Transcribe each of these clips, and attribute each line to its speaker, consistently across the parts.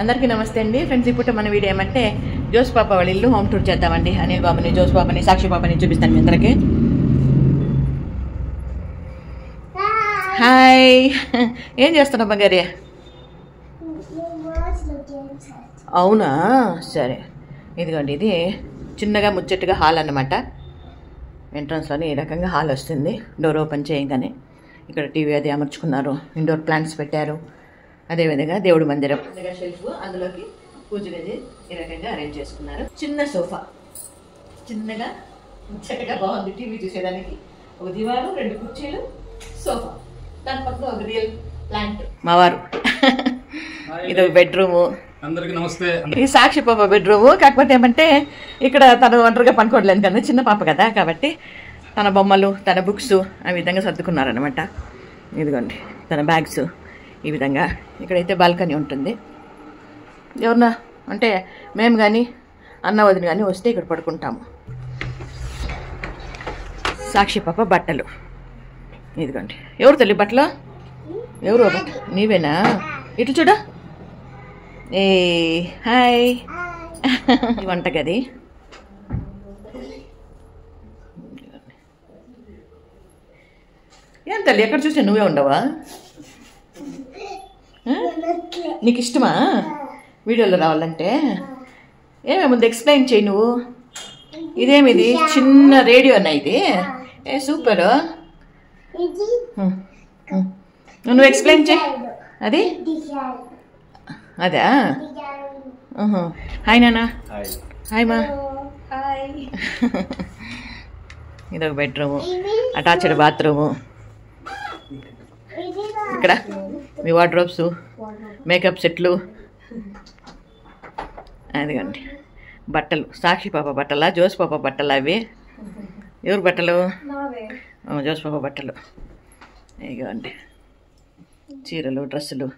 Speaker 1: అందరికీ నమస్తే అండి ఫ్రెండ్స్. ఇప్పుడు మన వీడియో ఏమంటే జోస్ పాప వాళ్ళ ఇల్లు హోమ్ టూర్ చేద్దామండి. అనిల్ బాబుని, జోస్ పాపని, సాక్షి పాపని చూపిస్తాను మీ అందరికి. హాయ్, ఏం చేస్తున్నావు బంగారి? అవునా, సరే. ఇదిగోండి, ఇది చిన్నగా ముచ్చట్టుగా హాల్ అన్నమాట. ఎంట్రన్స్లోనే ఈ రకంగా హాల్ వస్తుంది. డోర్ ఓపెన్ చేయగానే ఇక్కడ టీవీ అది అమర్చుకున్నారు, ఇండోర్ ప్లాంట్స్ పెట్టారు. అదేవిధంగా దేవుడు మందిరం, షెల్ఫ్, అందులోకి పూజ గది ఈ రకంగా అరేంజ్ చేసుకున్నారు. చిన్న సోఫా, చిన్నగా ముచ్చటగా బాగుంది టీవీ చూసేదానికి. ఒక దివారు, 2 కుర్చీలు, సోఫా, దాని పక్కన ఒక రియల్ ప్లాంట్. మావారు ఇది బెడ్రూము.
Speaker 2: అందరికీ నమస్తే.
Speaker 1: ఈ సాక్షి పాప బెడ్రూము. కాకపోతే ఏమంటే ఇక్కడ తను ఒంటరిగా పనుకోవట్లేదు కదా, చిన్న పాప కదా, కాబట్టి తన బొమ్మలు, తన బుక్స్ ఆ విధంగా సర్దుకున్నారనమాట. ఇదిగోండి తన బ్యాగ్స్ ఈ విధంగా. ఇక్కడైతే బాల్కనీ ఉంటుంది. ఎవరన్నా అంటే మేము కానీ అన్న వదిన కానీ వస్తే ఇక్కడ పడుకుంటాము. సాక్షి పాప బట్టలు ఇదిగోండి. ఎవరు తల్లి బట్టలు? ఎవరు బట్ట? నీవేనా? ఇటు చూడ. ఏ హాయ్. వంటగది, ఏం తల్లి ఎక్కడ చూసినా నువ్వే ఉండవా? నీకు ఇష్టమా వీడియోలో రావాలంటే? ఏమే ముందు ఎక్స్ప్లెయిన్ చేయి నువ్వు. ఇదేమిది? చిన్న రేడియో అన్న ఇది. ఏ సూపర్. నువ్వు ఎక్స్ప్లెయిన్ చేయి. అది అదా? హాయ్ నానా. హాయ్ మా. ఇదొక బెడ్రూము, అటాచ్డ్ బాత్రూము. ఇక్కడ మీ వార్డ్రోబ్స్, మేకప్ సెట్లు. అదిగోండి బట్టలు. సాక్షి పాప బట్టలా, జోస్ పాప బట్టలు అవి? ఎవరు బట్టలు? జోస్ పాప బట్టలు. ఇదిగోండి చీరలు, డ్రెస్సులు,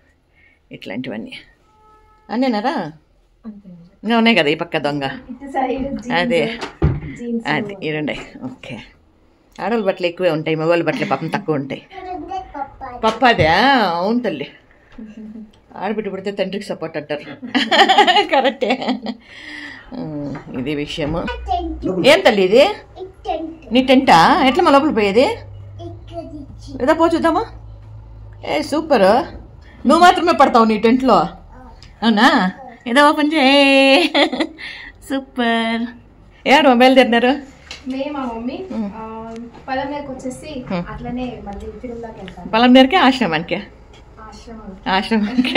Speaker 1: ఇట్లాంటివన్నీ అన్నేనారా? ఇంకా ఉన్నాయి కదా ఈ పక్క దొంగ. అదే అది ఇరుండే. ఓకే, ఆడవాళ్ళ బట్టలు ఎక్కువే ఉంటాయి, మగవాళ్ళ బట్టలు పాపం తక్కువ ఉంటాయి. పప్ప అదే? అవును తల్లి, ఆడబిడ్డ పుడితే తండ్రికి సపోర్ట్ అంటారు. కరెక్టే. ఇది విషయము. ఏం తల్లి ఇది? నీ టెంటా? ఎట్లా మా లోపల పోయేది? ఏదో పో చూద్దామా? ఏ సూపర్. నువ్వు మాత్రమే పడతావు నీ టెంట్లో? అవునా? ఏదో ఓపెన్ చే. సూపర్. ఏడు బయలుదేరినారు? పొలం నేరకే ఆశ్రమానికి? ఆశ్రమానికి.